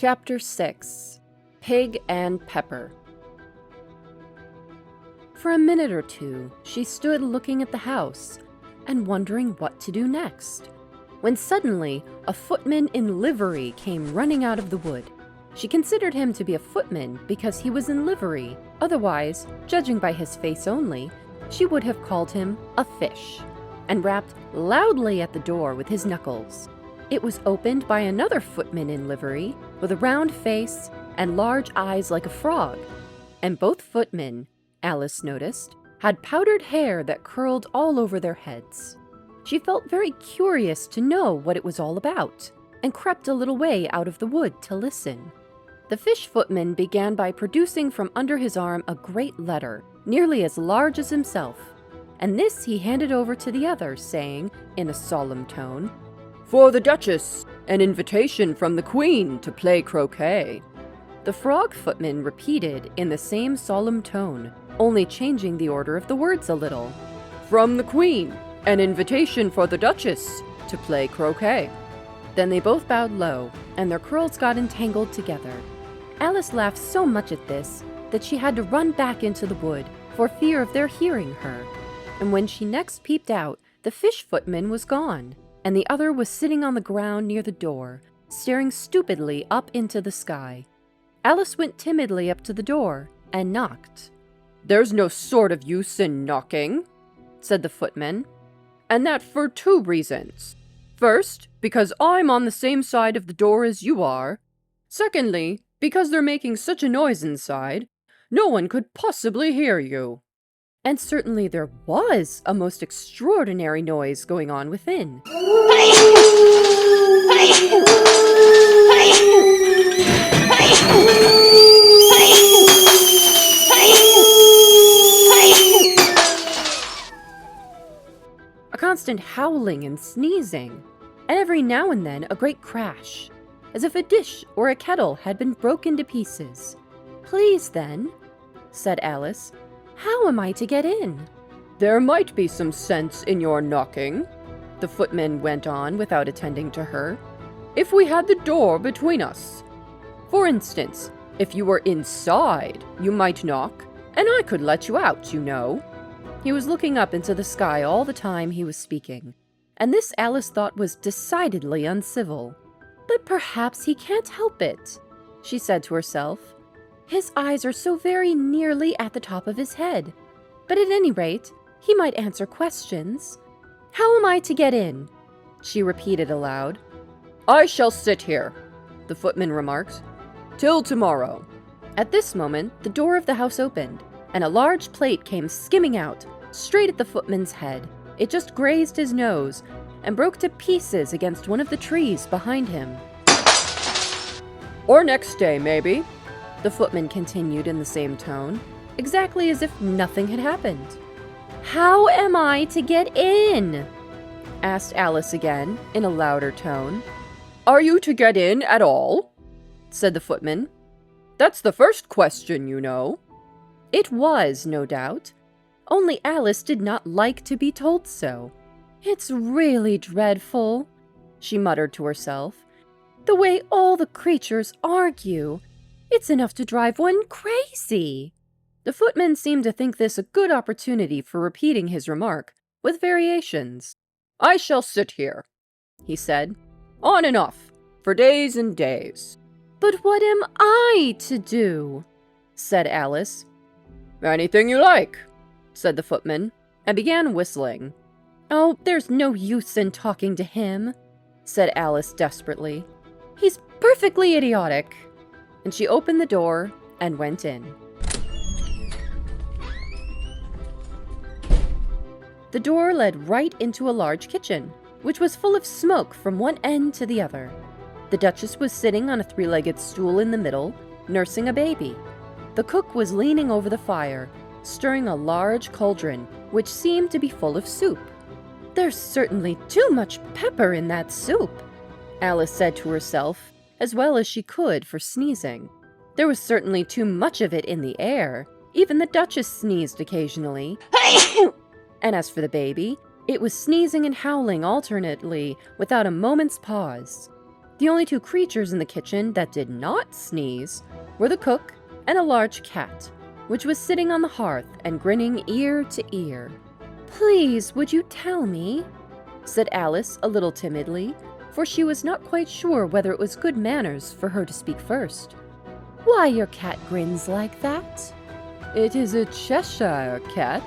Chapter 6. Pig and Pepper. For a minute or two, she stood looking at the house and wondering what to do next, when suddenly a footman in livery came running out of the wood. She considered him to be a footman because he was in livery. Otherwise, judging by his face only, she would have called him a fish, and rapped loudly at the door with his knuckles. It was opened by another footman in livery, with a round face and large eyes like a frog, and both footmen, Alice noticed, had powdered hair that curled all over their heads. She felt very curious to know what it was all about, and crept a little way out of the wood to listen. The fish footman began by producing from under his arm a great letter, nearly as large as himself, and this he handed over to the other, saying, in a solemn tone, "For the Duchess, an invitation from the Queen to play croquet." The frog footman repeated in the same solemn tone, only changing the order of the words a little. "From the Queen, an invitation for the Duchess to play croquet." Then they both bowed low, and their curls got entangled together. Alice laughed so much at this that she had to run back into the wood for fear of their hearing her. And when she next peeped out, the fish footman was gone, and the other was sitting on the ground near the door, staring stupidly up into the sky. Alice went timidly up to the door and knocked. "There's no sort of use in knocking," said the footman, "and that for two reasons. First, because I'm on the same side of the door as you are. Secondly, because they're making such a noise inside, no one could possibly hear you." And certainly there was a most extraordinary noise going on within. A constant howling and sneezing, and every now and then a great crash, as if a dish or a kettle had been broken to pieces. "Please, then," said Alice, "how am I to get in?" "There might be some sense in your knocking," the footman went on without attending to her, "if we had the door between us. For instance, if you were inside, you might knock, and I could let you out, you know." He was looking up into the sky all the time he was speaking, and this Alice thought was decidedly uncivil. "But perhaps he can't help it," she said to herself. "His eyes are so very nearly at the top of his head. But at any rate, he might answer questions. How am I to get in?" she repeated aloud. "I shall sit here," the footman remarked, "till tomorrow." At this moment, the door of the house opened, and a large plate came skimming out, straight at the footman's head. It just grazed his nose, and broke to pieces against one of the trees behind him. "Or next day, maybe," the footman continued in the same tone, exactly as if nothing had happened. "How am I to get in?" asked Alice again, in a louder tone. "Are you to get in at all?" said the footman. "That's the first question, you know." It was, no doubt, only Alice did not like to be told so. "It's really dreadful," she muttered to herself. "The way all the creatures argue. It's enough to drive one crazy." The footman seemed to think this a good opportunity for repeating his remark, with variations. "I shall sit here," he said, "on and off, for days and days." "But what am I to do?" said Alice. "Anything you like," said the footman, and began whistling. "Oh, there's no use in talking to him," said Alice desperately. "He's perfectly idiotic." And she opened the door and went in. The door led right into a large kitchen, which was full of smoke from one end to the other. The Duchess was sitting on a three-legged stool in the middle, nursing a baby. The cook was leaning over the fire, stirring a large cauldron, which seemed to be full of soup. "There's certainly too much pepper in that soup," Alice said to herself, as well as she could for sneezing. There was certainly too much of it in the air. Even the Duchess sneezed occasionally. And as for the baby, it was sneezing and howling alternately without a moment's pause. The only two creatures in the kitchen that did not sneeze were the cook and a large cat, which was sitting on the hearth and grinning ear to ear. "Please, would you tell me?" said Alice a little timidly, for she was not quite sure whether it was good manners for her to speak first. "Why your cat grins like that?" "It is a Cheshire cat,"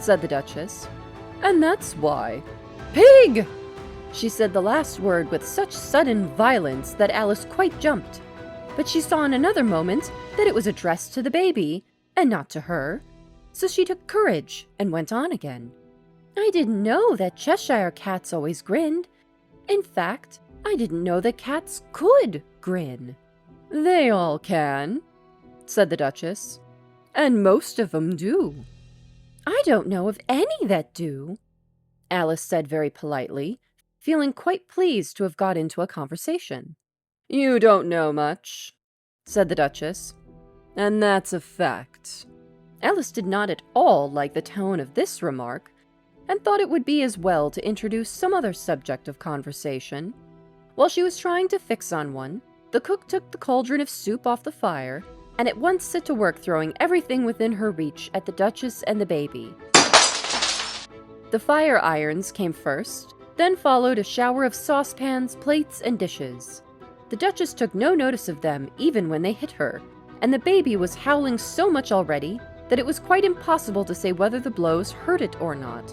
said the Duchess, "and that's why." "Pig!" She said the last word with such sudden violence that Alice quite jumped, but she saw in another moment that it was addressed to the baby, and not to her, so she took courage and went on again. "I didn't know that Cheshire cats always grinned. In fact, I didn't know that cats could grin." "They all can," said the Duchess, "and most of 'em do." "I don't know of any that do," Alice said very politely, feeling quite pleased to have got into a conversation. "You don't know much," said the Duchess, "and that's a fact." Alice did not at all like the tone of this remark, and thought it would be as well to introduce some other subject of conversation. While she was trying to fix on one, the cook took the cauldron of soup off the fire, and at once set to work throwing everything within her reach at the Duchess and the baby. The fire irons came first, then followed a shower of saucepans, plates, and dishes. The Duchess took no notice of them even when they hit her, and the baby was howling so much already that it was quite impossible to say whether the blows hurt it or not.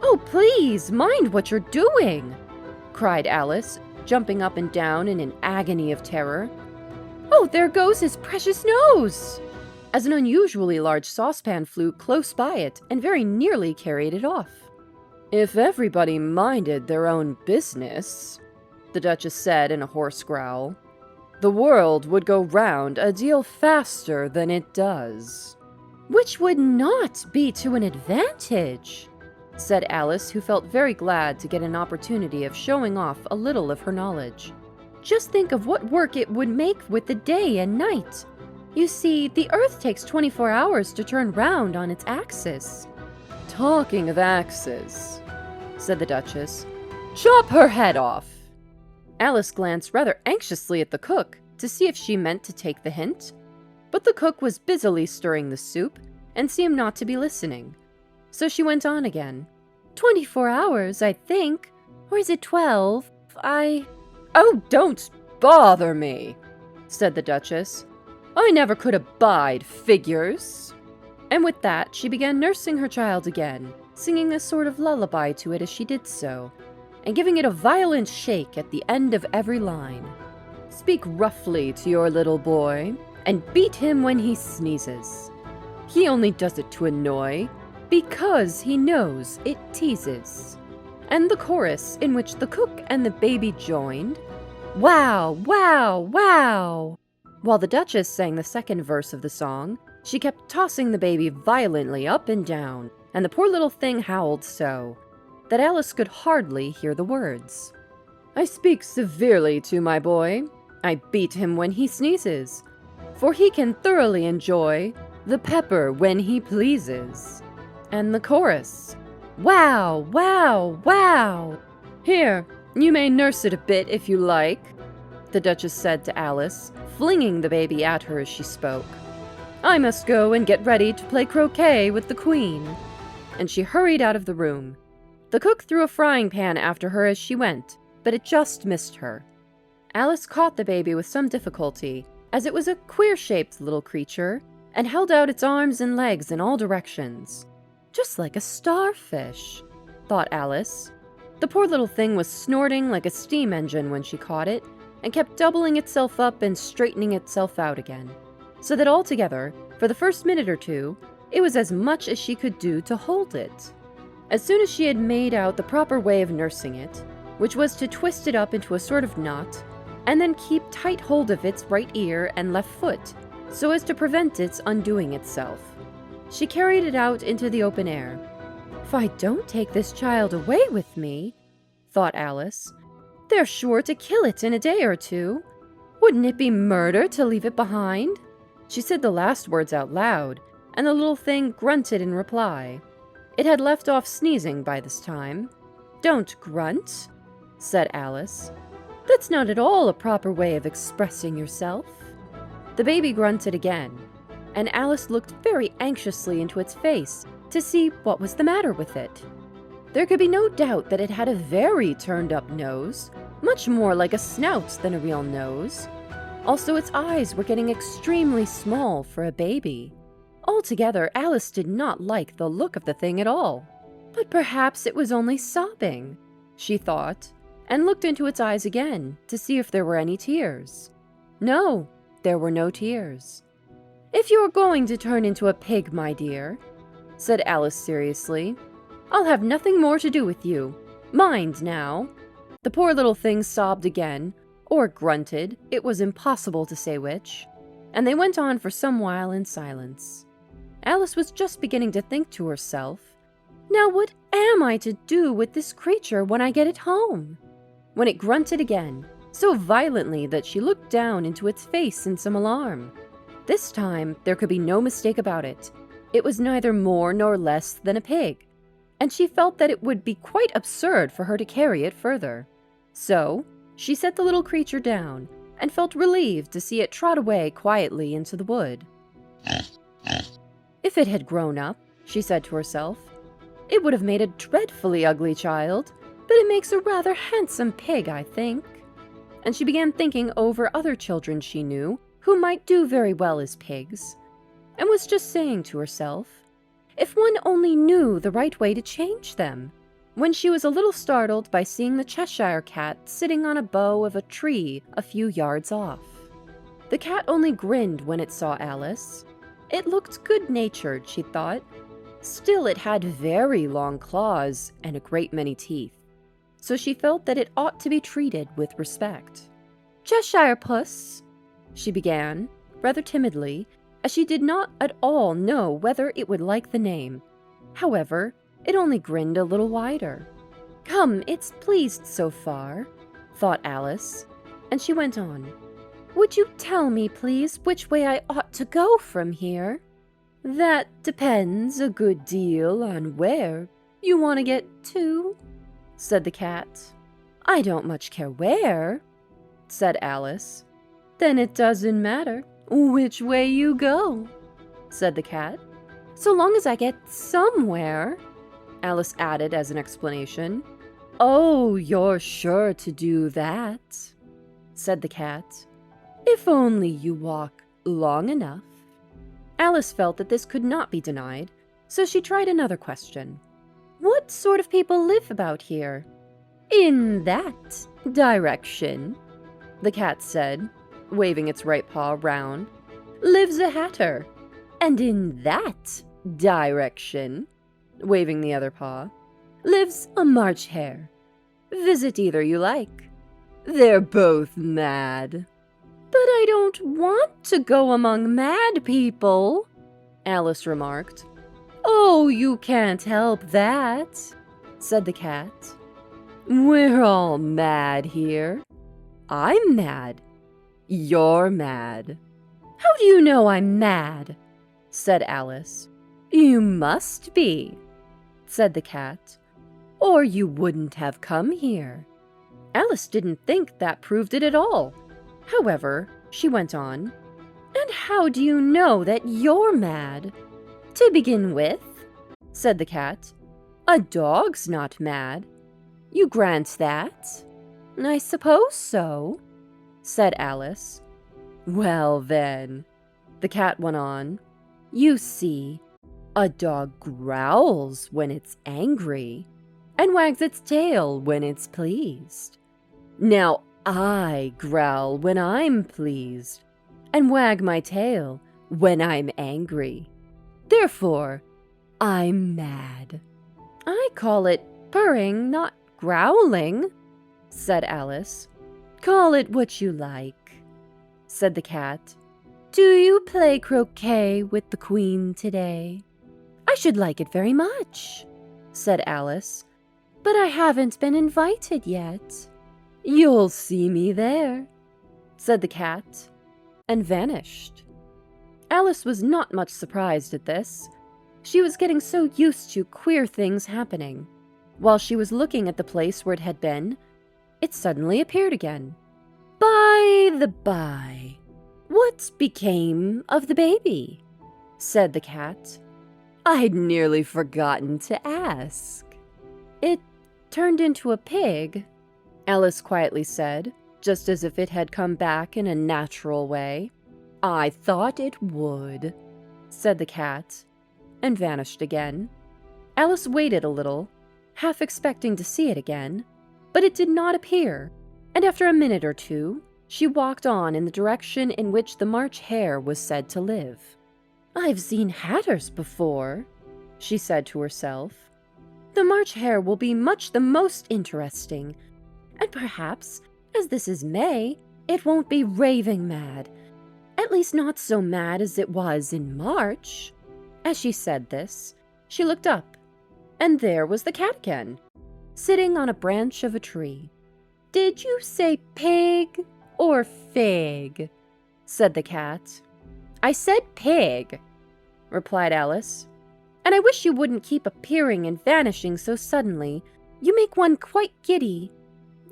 "Oh, please, mind what you're doing!" cried Alice, jumping up and down in an agony of terror. "Oh, there goes his precious nose!" As an unusually large saucepan flew close by it and very nearly carried it off. "If everybody minded their own business," the Duchess said in a hoarse growl, "the world would go round a deal faster than it does." "Which would not be to an advantage," said Alice, who felt very glad to get an opportunity of showing off a little of her knowledge. "Just think of what work it would make with the day and night. You see, the Earth takes 24 hours to turn round on its axis." "Talking of axes," said the Duchess, "chop her head off." Alice glanced rather anxiously at the cook to see if she meant to take the hint, but the cook was busily stirring the soup and seemed not to be listening. So she went on again. 24 hours, I think. Or is it 12? "Oh, don't bother me," said the Duchess. "I never could abide figures." And with that, she began nursing her child again, singing a sort of lullaby to it as she did so, and giving it a violent shake at the end of every line. "Speak roughly to your little boy, and beat him when he sneezes. He only does it to annoy, because he knows it teases." And the chorus, in which the cook and the baby joined, "Wow, wow, wow!" While the Duchess sang the second verse of the song, she kept tossing the baby violently up and down, and the poor little thing howled so that Alice could hardly hear the words. "I speak severely to my boy. I beat him when he sneezes, for he can thoroughly enjoy the pepper when he pleases." And the chorus, "Wow, wow, wow!" "Here, you may nurse it a bit if you like," the Duchess said to Alice, flinging the baby at her as she spoke. "I must go and get ready to play croquet with the Queen." And she hurried out of the room. The cook threw a frying pan after her as she went, but it just missed her. Alice caught the baby with some difficulty, as it was a queer-shaped little creature, and held out its arms and legs in all directions. "Just like a starfish," thought Alice. The poor little thing was snorting like a steam engine when she caught it, and kept doubling itself up and straightening itself out again, so that altogether, for the first minute or two, it was as much as she could do to hold it. As soon as she had made out the proper way of nursing it, which was to twist it up into a sort of knot, and then keep tight hold of its right ear and left foot, so as to prevent its undoing itself, she carried it out into the open air. "If I don't take this child away with me," thought Alice, "they're sure to kill it in a day or two. Wouldn't it be murder to leave it behind?" She said the last words out loud, and the little thing grunted in reply. It had left off sneezing by this time. "Don't grunt," said Alice. That's not at all a proper way of expressing yourself." The baby grunted again, and Alice looked very anxiously into its face to see what was the matter with it. There could be no doubt that it had a very turned-up nose, much more like a snout than a real nose. Also, its eyes were getting extremely small for a baby. Altogether, Alice did not like the look of the thing at all. But perhaps it was only sobbing, she thought, and looked into its eyes again to see if there were any tears. No, there were no tears. "If you're going to turn into a pig, my dear," said Alice seriously, "I'll have nothing more to do with you. Mind now." The poor little thing sobbed again, or grunted, it was impossible to say which, and they went on for some while in silence. Alice was just beginning to think to herself, "Now what am I to do with this creature when I get it home?" when it grunted again, so violently that she looked down into its face in some alarm. This time there could be no mistake about it. It was neither more nor less than a pig, and she felt that it would be quite absurd for her to carry it further. So she set the little creature down and felt relieved to see it trot away quietly into the wood. "If it had grown up," she said to herself, "it would have made a dreadfully ugly child, but it makes a rather handsome pig, I think." And she began thinking over other children she knew who might do very well as pigs, and was just saying to herself, if one only knew the right way to change them, when she was a little startled by seeing the Cheshire Cat sitting on a bough of a tree a few yards off. The cat only grinned when it saw Alice. It looked good-natured, she thought. Still, it had very long claws and a great many teeth, so she felt that it ought to be treated with respect. "Cheshire Puss," she began, rather timidly, as she did not at all know whether it would like the name. However, it only grinned a little wider. "Come, it's pleased so far," thought Alice, and she went on. "Would you tell me, please, which way I ought to go from here?" "That depends a good deal on where you want to get to," said the cat. "I don't much care where," said Alice. "Then it doesn't matter which way you go," said the cat. "So long as I get somewhere," Alice added as an explanation. "Oh, you're sure to do that," said the cat, "if only you walk long enough." Alice felt that this could not be denied, so she tried another question. "What sort of people live about here?" "In that direction," the cat said, waving its right paw round, "lives a hatter, and in that direction," waving the other paw, "lives a March hare. Visit either you like. They're both mad." "But I don't want to go among mad people," Alice remarked. "Oh, you can't help that," said the cat. "We're all mad here. I'm mad. You're mad." "How do you know I'm mad?" said Alice. "You must be," said the cat, "or you wouldn't have come here." Alice didn't think that proved it at all. However, she went on, "And how do you know that you're mad?" "To begin with," said the cat, "a dog's not mad. You grant that?" "I suppose so," said Alice. "Well, then," the cat went on, "you see, a dog growls when it's angry and wags its tail when it's pleased. Now, I growl when I'm pleased and wag my tail when I'm angry. Therefore, I'm mad." "I call it purring, not growling," said Alice. "Call it what you like," said the cat. "Do you play croquet with the Queen today?" "I should like it very much," said Alice, "but I haven't been invited yet." "You'll see me there," said the cat, and vanished. Alice was not much surprised at this. She was getting so used to queer things happening. While she was looking at the place where it had been, it suddenly appeared again. "By the by, what became of the baby?" said the cat. "I'd nearly forgotten to ask." "It turned into a pig," Alice quietly said, just as if it had come back in a natural way. "I thought it would," said the cat, and vanished again. Alice waited a little, half expecting to see it again, but it did not appear, and after a minute or two, she walked on in the direction in which the March Hare was said to live. "I've seen hatters before," she said to herself. "The March Hare will be much the most interesting, and perhaps, as this is May, it won't be raving mad, at least not so mad as it was in March." As she said this, she looked up, and there was the cat again, sitting on a branch of a tree. "Did you say pig or fig?" said the cat. "I said pig," replied Alice, "and I wish you wouldn't keep appearing and vanishing so suddenly. You make one quite giddy."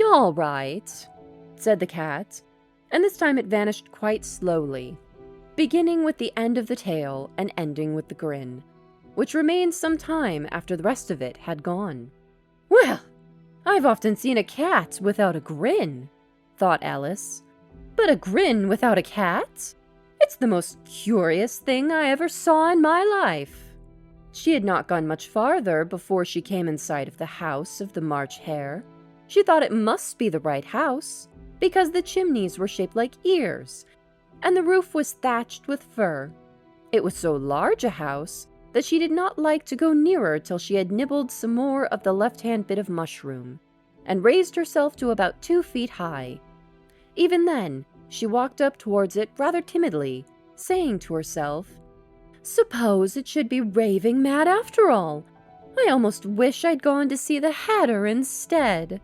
"All right," said the cat, and this time it vanished quite slowly, beginning with the end of the tail and ending with the grin, which remained some time after the rest of it had gone. "Well, I've often seen a cat without a grin," thought Alice, "but a grin without a cat? It's the most curious thing I ever saw in my life." She had not gone much farther before she came in sight of the house of the March Hare. She thought it must be the right house, because the chimneys were shaped like ears, and the roof was thatched with fur. It was so large a house that she did not like to go nearer till she had nibbled some more of the left-hand bit of mushroom, and raised herself to about 2 feet high. Even then, she walked up towards it rather timidly, saying to herself, "Suppose it should be raving mad after all? I almost wish I'd gone to see the Hatter instead."